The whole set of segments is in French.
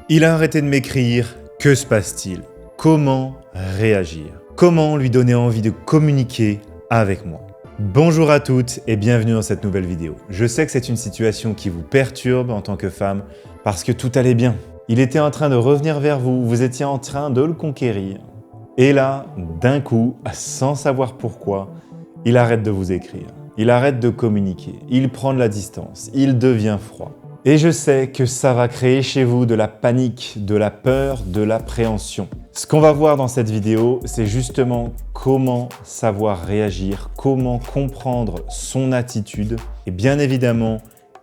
Il a arrêté de m'écrire, que se passe-t-il? Comment réagir? Comment lui donner envie de communiquer avec moi? Bonjour à toutes et bienvenue dans cette nouvelle vidéo. Je sais que c'est une situation qui vous perturbe en tant que femme parce que tout allait bien. Il était en train de revenir vers vous, vous étiez en train de le conquérir. Et là, d'un coup, sans savoir pourquoi, il arrête de vous écrire. Il arrête de communiquer, il prend de la distance, il devient froid. Et je sais que ça va créer chez vous de la panique, de la peur, de l'appréhension. Ce qu'on va voir dans cette vidéo, c'est justement comment savoir réagir, comment comprendre son attitude et bien évidemment,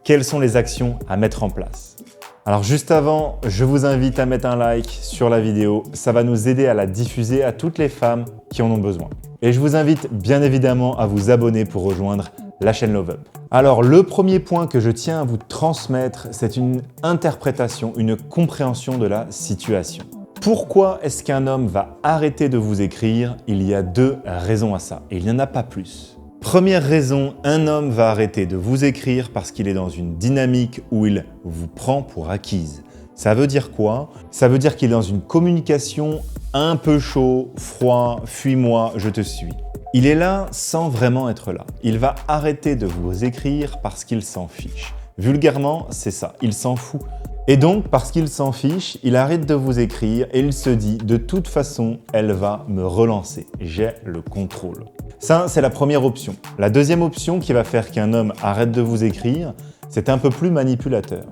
quelles sont les actions à mettre en place. Alors juste avant, je vous invite à mettre un like sur la vidéo, ça va nous aider à la diffuser à toutes les femmes qui en ont besoin. Et je vous invite bien évidemment à vous abonner pour rejoindre la chaîne Love Up. Alors le premier point que je tiens à vous transmettre, c'est une interprétation, une compréhension de la situation. Pourquoi est-ce qu'un homme va arrêter de vous écrire? Il y a deux raisons à ça, et il n'y en a pas plus. Première raison, un homme va arrêter de vous écrire parce qu'il est dans une dynamique où il vous prend pour acquise. Ça veut dire quoi? Ça veut dire qu'il est dans une communication un peu chaud, froid, fuis-moi, je te suis. Il est là sans vraiment être là. Il va arrêter de vous écrire parce qu'il s'en fiche. Vulgairement, c'est ça, il s'en fout. Et donc, parce qu'il s'en fiche, il arrête de vous écrire et il se dit « de toute façon, elle va me relancer. J'ai le contrôle ». Ça, c'est la première option. La deuxième option qui va faire qu'un homme arrête de vous écrire, c'est un peu plus manipulateur.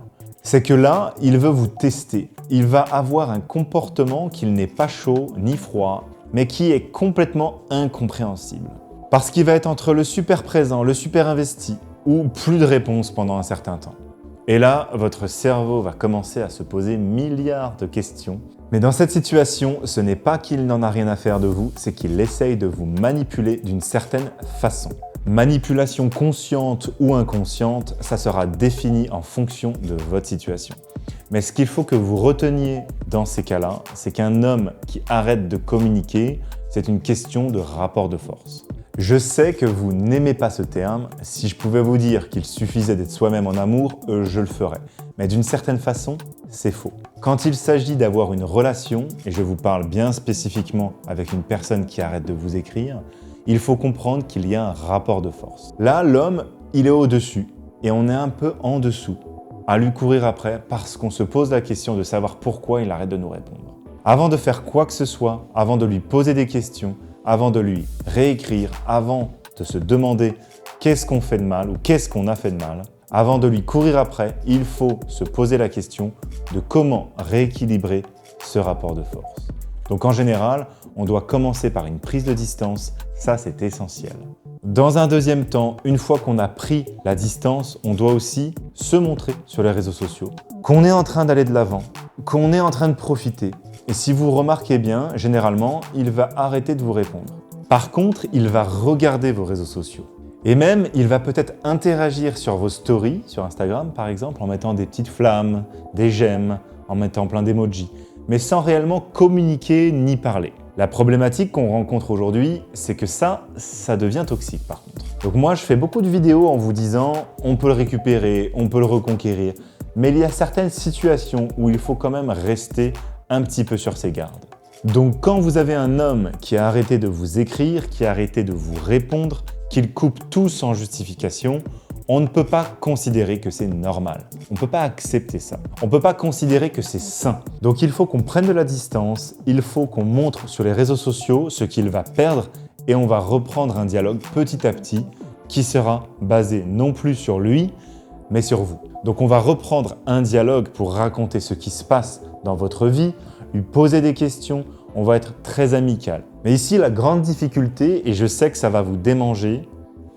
C'est que là, il veut vous tester. Il va avoir un comportement qu'il n'est pas chaud ni froid, mais qui est complètement incompréhensible. Parce qu'il va être entre le super présent, le super investi, ou plus de réponses pendant un certain temps. Et là, votre cerveau va commencer à se poser milliards de questions. Mais dans cette situation, ce n'est pas qu'il n'en a rien à faire de vous, c'est qu'il essaye de vous manipuler d'une certaine façon. Manipulation consciente ou inconsciente, ça sera défini en fonction de votre situation. Mais ce qu'il faut que vous reteniez dans ces cas-là, c'est qu'un homme qui arrête de communiquer, c'est une question de rapport de force. Je sais que vous n'aimez pas ce terme. Si je pouvais vous dire qu'il suffisait d'être soi-même en amour, je le ferais. Mais d'une certaine façon, c'est faux. Quand il s'agit d'avoir une relation, et je vous parle bien spécifiquement avec une personne qui arrête de vous écrire, il faut comprendre qu'il y a un rapport de force. Là, l'homme, il est au-dessus et on est un peu en dessous à lui courir après parce qu'on se pose la question de savoir pourquoi il arrête de nous répondre. Avant de faire quoi que ce soit, avant de lui poser des questions, avant de lui réécrire, avant de se demander qu'est-ce qu'on fait de mal ou qu'est-ce qu'on a fait de mal, avant de lui courir après, il faut se poser la question de comment rééquilibrer ce rapport de force. Donc en général, on doit commencer par une prise de distance, ça c'est essentiel. Dans un deuxième temps, une fois qu'on a pris la distance, on doit aussi se montrer sur les réseaux sociaux, qu'on est en train d'aller de l'avant, qu'on est en train de profiter. Et si vous remarquez bien, généralement, il va arrêter de vous répondre. Par contre, il va regarder vos réseaux sociaux. Et même, il va peut-être interagir sur vos stories, sur Instagram par exemple, en mettant des petites flammes, des j'aime, en mettant plein d'emojis, mais sans réellement communiquer ni parler. La problématique qu'on rencontre aujourd'hui, c'est que ça devient toxique par contre. Donc moi, je fais beaucoup de vidéos en vous disant on peut le récupérer, on peut le reconquérir, mais il y a certaines situations où il faut quand même rester un petit peu sur ses gardes. Donc quand vous avez un homme qui a arrêté de vous écrire, qui a arrêté de vous répondre, qu'il coupe tout sans justification, on ne peut pas considérer que c'est normal. On ne peut pas accepter ça. On ne peut pas considérer que c'est sain. Donc il faut qu'on prenne de la distance, il faut qu'on montre sur les réseaux sociaux ce qu'il va perdre et on va reprendre un dialogue petit à petit qui sera basé non plus sur lui, mais sur vous. Donc on va reprendre un dialogue pour raconter ce qui se passe dans votre vie, lui poser des questions, on va être très amical. Mais ici, la grande difficulté, et je sais que ça va vous démanger,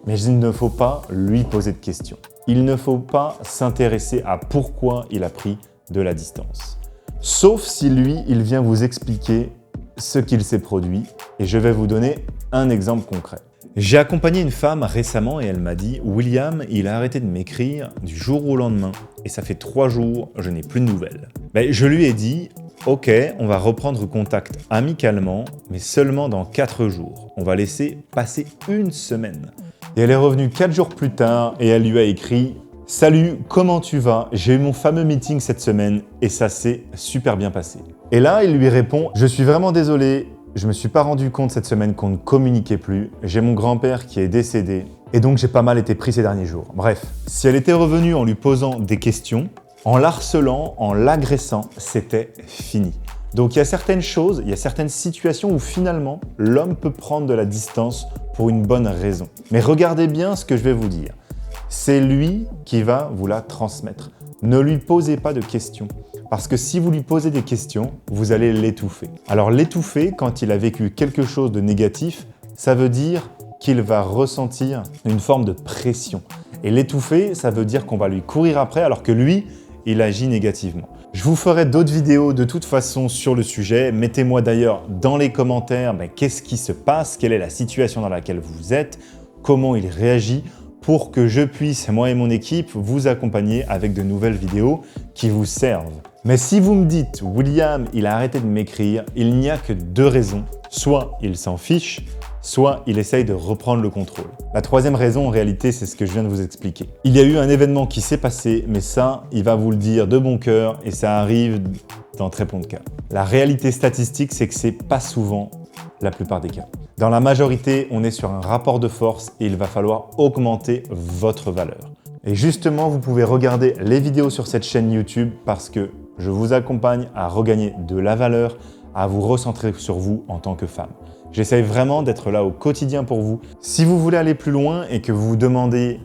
mais il ne faut pas lui poser de questions. Il ne faut pas s'intéresser à pourquoi il a pris de la distance. Sauf si lui, il vient vous expliquer ce qu'il s'est produit, et je vais vous donner un exemple concret. J'ai accompagné une femme récemment et elle m'a dit « William, il a arrêté de m'écrire du jour au lendemain et ça fait 3 jours, je n'ai plus de nouvelles. » Je lui ai dit « Ok, on va reprendre contact amicalement, mais seulement dans 4 jours. On va laisser passer 1 semaine. » Et elle est revenue 4 jours plus tard et elle lui a écrit Salut, comment tu vas? J'ai eu mon fameux meeting cette semaine et ça s'est super bien passé. Et là, il lui répond « Je suis vraiment désolé, je me suis pas rendu compte cette semaine qu'on ne communiquait plus. J'ai mon grand-père qui est décédé et donc j'ai pas mal été pris ces derniers jours. » Bref, si elle était revenue en lui posant des questions, en l'harcelant, en l'agressant, c'était fini. Donc il y a certaines choses, il y a certaines situations où finalement, l'homme peut prendre de la distance pour une bonne raison. Mais regardez bien ce que je vais vous dire. C'est lui qui va vous la transmettre. Ne lui posez pas de questions. Parce que si vous lui posez des questions, vous allez l'étouffer. Alors l'étouffer, quand il a vécu quelque chose de négatif, ça veut dire qu'il va ressentir une forme de pression. Et l'étouffer, ça veut dire qu'on va lui courir après alors que lui, il agit négativement. Je vous ferai d'autres vidéos de toute façon sur le sujet. Mettez-moi d'ailleurs dans les commentaires qu'est-ce qui se passe, quelle est la situation dans laquelle vous êtes, comment il réagit, pour que je puisse, moi et mon équipe, vous accompagner avec de nouvelles vidéos qui vous servent. Mais si vous me dites « William, il a arrêté de m'écrire », il n'y a que deux raisons. Soit il s'en fiche, soit il essaye de reprendre le contrôle. La troisième raison, en réalité, c'est ce que je viens de vous expliquer. Il y a eu un événement qui s'est passé, mais ça, il va vous le dire de bon cœur et ça arrive dans très peu de cas. La réalité statistique, c'est que c'est pas souvent la plupart des cas. Dans la majorité, on est sur un rapport de force et il va falloir augmenter votre valeur. Et justement, vous pouvez regarder les vidéos sur cette chaîne YouTube parce que je vous accompagne à regagner de la valeur, à vous recentrer sur vous en tant que femme. J'essaye vraiment d'être là au quotidien pour vous. Si vous voulez aller plus loin et que vous vous demandez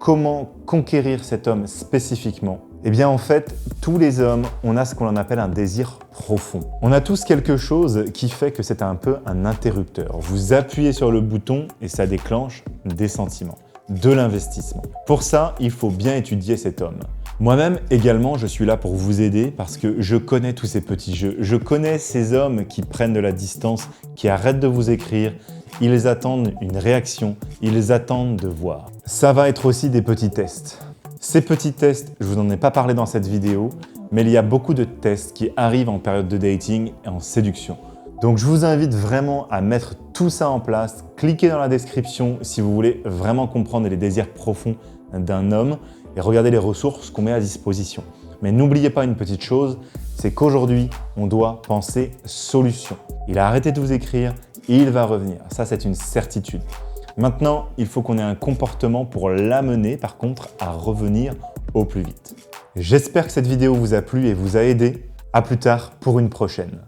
comment conquérir cet homme spécifiquement, eh bien en fait, tous les hommes, on a ce qu'on appelle un désir profond. On a tous quelque chose qui fait que c'est un peu un interrupteur. Vous appuyez sur le bouton et ça déclenche des sentiments, de l'investissement. Pour ça, il faut bien étudier cet homme. Moi-même, également, je suis là pour vous aider parce que je connais tous ces petits jeux. Je connais ces hommes qui prennent de la distance, qui arrêtent de vous écrire. Ils attendent une réaction, ils attendent de voir. Ça va être aussi des petits tests. Ces petits tests, je vous en ai pas parlé dans cette vidéo, mais il y a beaucoup de tests qui arrivent en période de dating et en séduction. Donc je vous invite vraiment à mettre tout ça en place. Cliquez dans la description si vous voulez vraiment comprendre les désirs profonds d'un homme et regardez les ressources qu'on met à disposition. Mais n'oubliez pas une petite chose, c'est qu'aujourd'hui, on doit penser solution. Il a arrêté de vous écrire, il va revenir. Ça, c'est une certitude. Maintenant, il faut qu'on ait un comportement pour l'amener, par contre, à revenir au plus vite. J'espère que cette vidéo vous a plu et vous a aidé. À plus tard pour une prochaine.